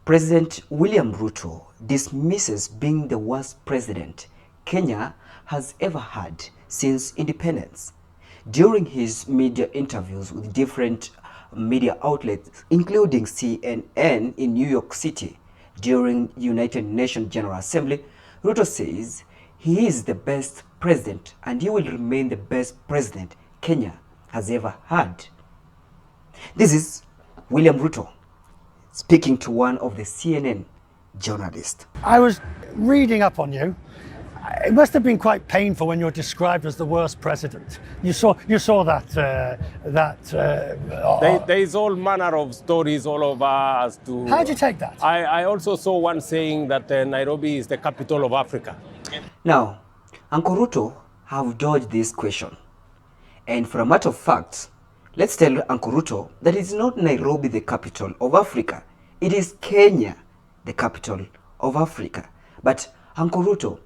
President William Ruto dismisses being the worst president Kenya has ever had since independence. During his media interviews with different media outlets, including CNN in New York City, during United Nations General Assembly, Ruto says he is the best president and he will remain the best president Kenya has ever had. This is William Ruto speaking to one of the CNN journalists. I was reading up on you. It must have been quite painful when you're described as the worst president. You saw that. There is all manner of stories all over as to. How did you take that? I also saw one saying that Nairobi is the capital of Africa. Now, Uncle Ruto have dodged this question, and for a matter of fact, let's tell Uncle Ruto that it's not Nairobi the capital of Africa. It is Kenya the capital of Africa. But Uncle Ruto,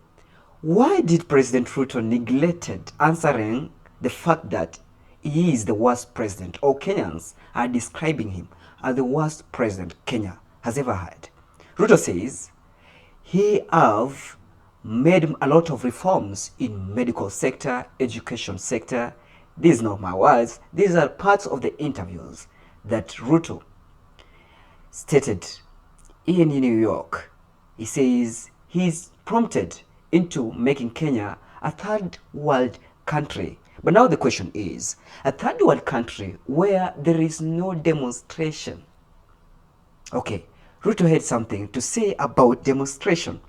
why did President Ruto neglected answering the fact that he is the worst president, or Kenyans are describing him as the worst president Kenya has ever had? Ruto says he have made a lot of reforms in medical sector, education sector. These are not my words. These are parts of the interviews that Ruto stated in New York. He says he's prompted into making Kenya a third world country. But now the question is, a third world country where there is no demonstration. Okay, Ruto had something to say about demonstration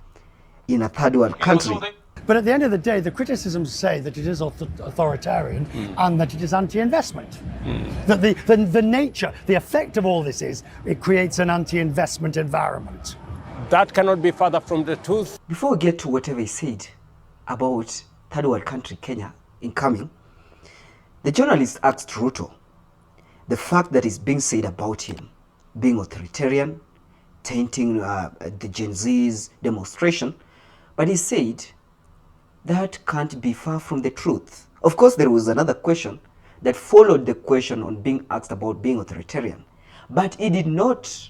in a third world country. But at the end of the day, the criticisms say that it is authoritarian and that it is anti-investment. That the nature, the effect of all this is, it creates an anti-investment environment. That cannot be further from the truth. Before we get to whatever he said about third world country Kenya incoming, the journalist asked Ruto the fact that is being said about him being authoritarian, tainting the Gen Z's demonstration, but he said that can't be far from the truth. Of course, there was another question that followed the question on being asked about being authoritarian, but he did not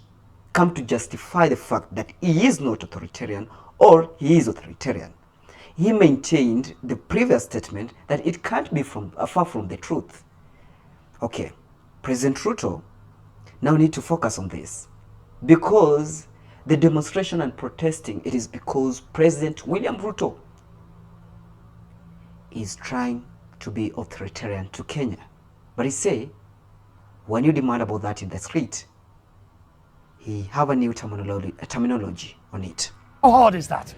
come to justify the fact that he is not authoritarian or he is authoritarian. He maintained the previous statement that it can't be far from the truth. Okay, President Ruto now need to focus on this, because the demonstration and protesting, it is because President William Ruto is trying to be authoritarian to Kenya. But he say, when you demand about that in the street, he have a new terminology on it. How hard is that?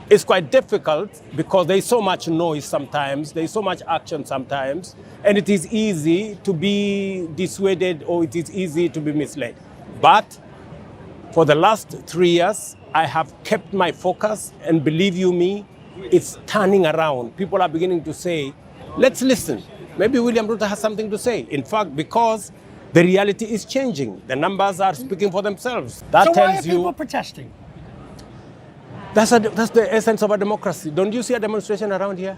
It's quite difficult because there is so much noise sometimes, there is so much action sometimes, and it is easy to be dissuaded or it is easy to be misled. But for the last 3 years, I have kept my focus, and believe you me, it's turning around. People are beginning to say, let's listen. Maybe William Ruto has something to say. In fact, because the reality is changing. The numbers are speaking for themselves. That so tells why are people protesting? That's the essence of a democracy. Don't you see a demonstration around here?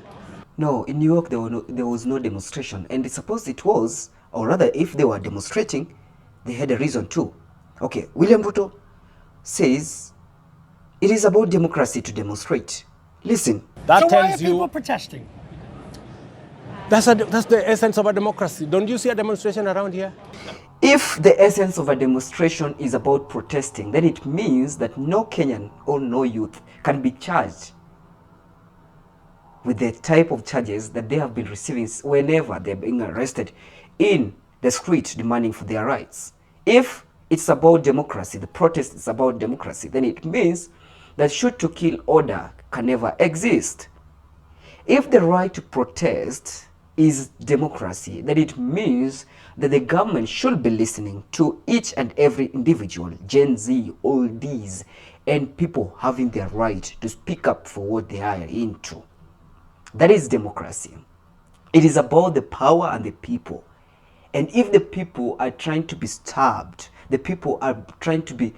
No, in New York there was no demonstration, and it's supposed it was, or rather if they were demonstrating, they had a reason too. Okay, William Ruto says it is about democracy to demonstrate. Listen. That so tells why are people protesting? That's the essence of a democracy. Don't you see a demonstration around here? If the essence of a demonstration is about protesting, then it means that no Kenyan or no youth can be charged with the type of charges that they have been receiving whenever they're being arrested in the street demanding for their rights. If it's about democracy, the protest is about democracy, then it means that shoot to kill order can never exist. If the right to protest is democracy, then it means that the government should be listening to each and every individual, Gen Z, oldies, and people having their right to speak up for what they are into. That is democracy. It is about the power and the people. And if the people are trying to be starved, the people are trying to be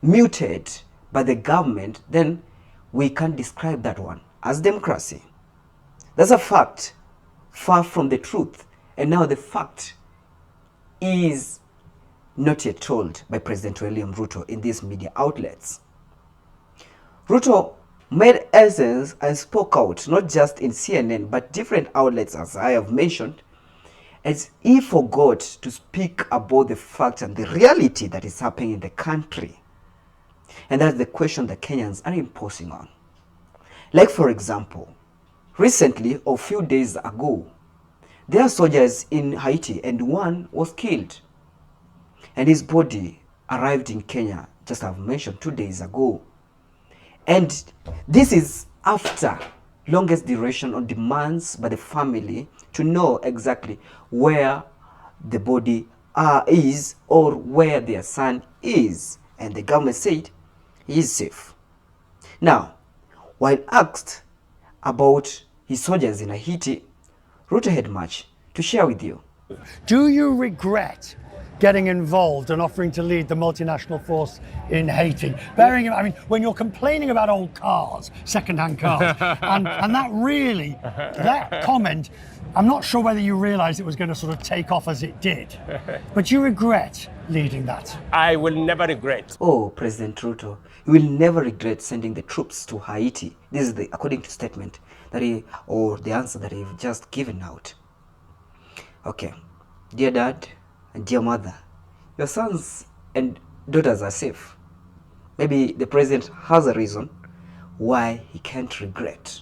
muted by the government, then we can't describe that one as democracy. That's a fact, far from the truth. And now the fact is not yet told by President William Ruto in these media outlets. Ruto made essence and spoke out, not just in CNN, but different outlets, as I have mentioned, as he forgot to speak about the fact and the reality that is happening in the country. And that's the question that Kenyans are imposing on. Like, for example, recently, or a few days ago, there are soldiers in Haiti and one was killed. And his body arrived in Kenya, just as I've mentioned, 2 days ago. And this is after longest duration on demands by the family to know exactly where the body is or where their son is. And the government said he is safe. Now, while asked about his soldiers in Haiti, Ruto had much to share with you. Do you regret getting involved and offering to lead the multinational force in Haiti? Bearing in mind, I mean, when you're complaining about old cars, second-hand cars, and that really, that comment, I'm not sure whether you realised it was going to sort of take off as it did, but you regret leading that? I will never regret. Oh, President Ruto, you will never regret sending the troops to Haiti. This is the according to statement that or the answer that he've just given out. Okay, dear dad and dear mother, your sons and daughters are safe. Maybe the president has a reason why he can't regret.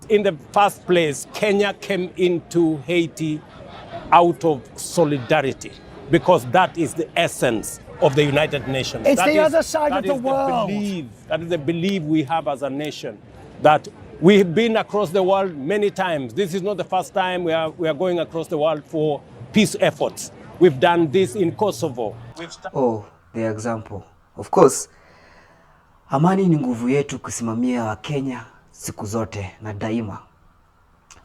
In the first place, Kenya came into Haiti out of solidarity, because that is the essence of the United Nations. It's the other side of the world. That is the belief we have as a nation, that we have been across the world many times. This is not the first time we are going across the world for peace efforts. We've done this in Kosovo. Oh, the example. Of course, amani ni nguvu yetu kusimamia wa Kenya siku zote na daima.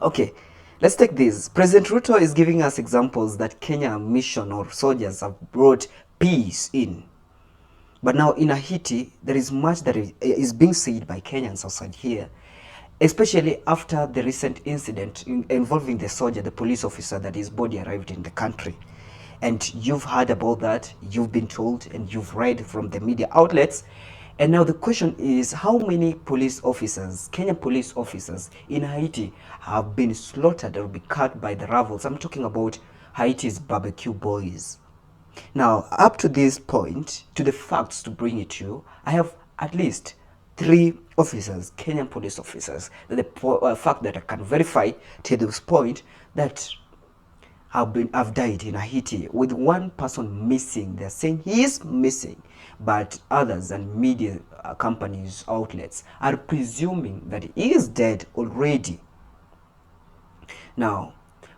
Okay, let's take this. President Ruto is giving us examples that Kenya mission or soldiers have brought peace in. But now in Haiti, there is much that is being said by Kenyans outside here, especially after the recent incident involving the soldier, the police officer, that his body arrived in the country. And you've heard about that, you've been told, and you've read from the media outlets. And now the question is, how many police officers, Kenyan police officers in Haiti have been slaughtered or be cut by the rebels? I'm talking about Haiti's barbecue boys. Now, up to this point, to the facts to bring it to you, I have at least 3 officers, Kenyan police officers, that the fact that I can verify to this point that have died in Haiti, with one person missing. They're saying he is missing, but others and media companies, outlets are presuming that he is dead already. Now,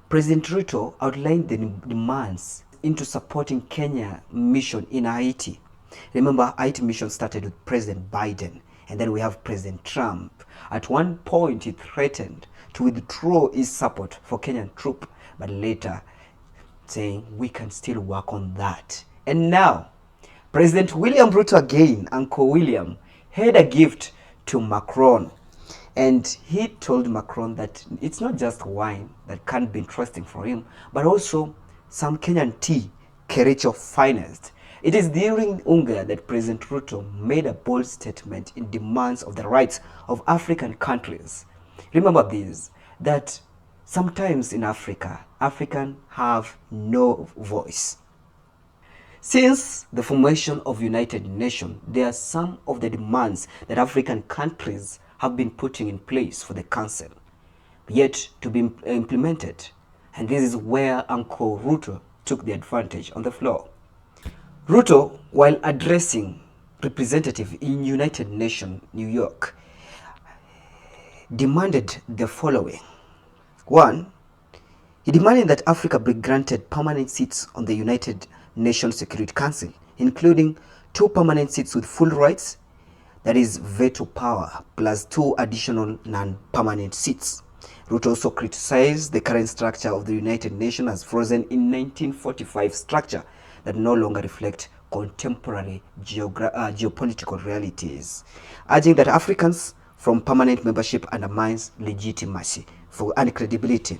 President Ruto outlined the demands into supporting Kenya mission in Haiti. Remember, Haiti mission started with President Biden, and then we have President Trump. At one point, he threatened to withdraw his support for Kenyan troops, but later saying we can still work on that. And now, President William Ruto again, Uncle William, had a gift to Macron. And he told Macron that it's not just wine that can't be interesting for him, but also some Kenyan tea, Kericho finest. It is during UNGA that President Ruto made a bold statement in demands of the rights of African countries. Remember this, that sometimes in Africa, Africans have no voice. Since the formation of United Nations, there are some of the demands that African countries have been putting in place for the Council, yet to be implemented. And this is where Uncle Ruto took the advantage on the floor. Ruto, while addressing representatives in United Nations, New York, demanded the following. 1, he demanded that Africa be granted permanent seats on the United Nations Security Council, including 2 permanent seats with full rights, that is veto power, plus 2 additional non-permanent seats. Ruto also criticized the current structure of the United Nations as frozen in 1945 structure that no longer reflect contemporary geopolitical realities, urging that Africans from permanent membership undermines legitimacy and credibility.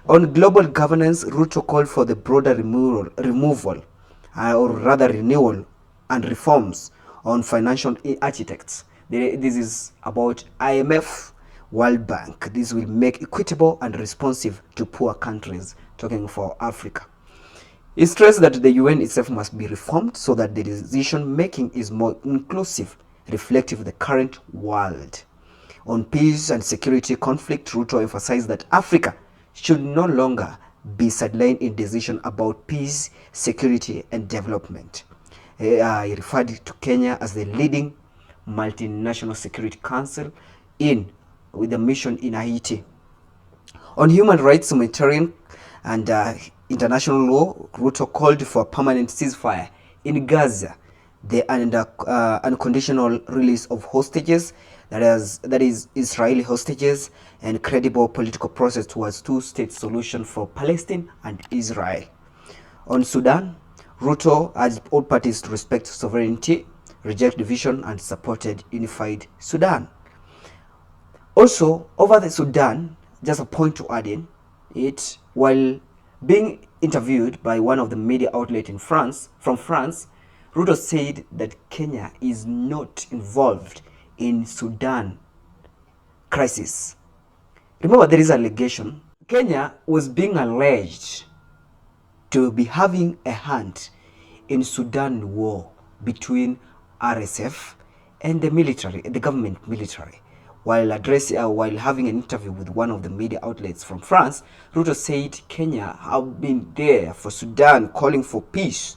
On global governance, Ruto called for the broader removal or rather renewal and reforms on financial architects. This is about IMF, World Bank. This will make equitable and responsive to poor countries, talking for Africa. He stressed that the UN itself must be reformed so that the decision making is more inclusive, reflective of the current world. On peace and security conflict, Ruto emphasized that Africa should no longer be sidelined in decisions about peace, security, and development. He referred to Kenya as the leading multinational security council with a mission in Haiti. On human rights, humanitarian, and international law, Ruto called for a permanent ceasefire in Gaza, the unconditional release of hostages, that is Israeli hostages, and credible political process towards two-state solution for Palestine and Israel. On Sudan, Ruto urged all parties to respect sovereignty, reject division, and supported unified Sudan. Also, over the Sudan, just a point to add in it, while being interviewed by one of the media outlets in France, Ruto said that Kenya is not involved in Sudan crisis. Remember, there is allegation. Kenya was being alleged to be having a hand in Sudan war between RSF and the military, the government military. While having an interview with one of the media outlets from France, Ruto said Kenya have been there for Sudan, calling for peace,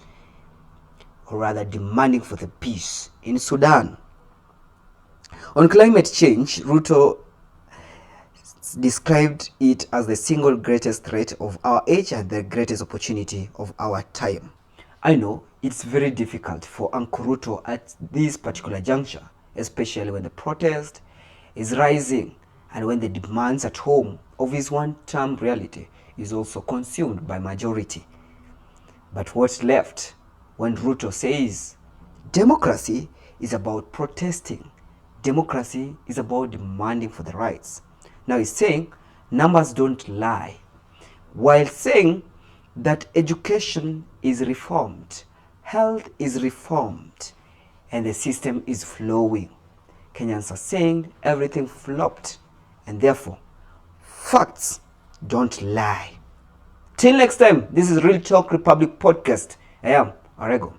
or rather demanding for the peace in Sudan. On climate change, Ruto described it as the single greatest threat of our age and the greatest opportunity of our time. I know it's very difficult for Uncle Ruto at this particular juncture, especially when the protest is rising and when the demands at home of his one-term reality is also consumed by majority. But what's left when Ruto says democracy is about protesting, democracy is about demanding for the rights? Now he's saying numbers don't lie, while saying that education is reformed, health is reformed, and the system is flowing. Kenyans are saying everything flopped, and therefore facts don't lie. Till next time, this is Real Talk Republic Podcast. I am Arego.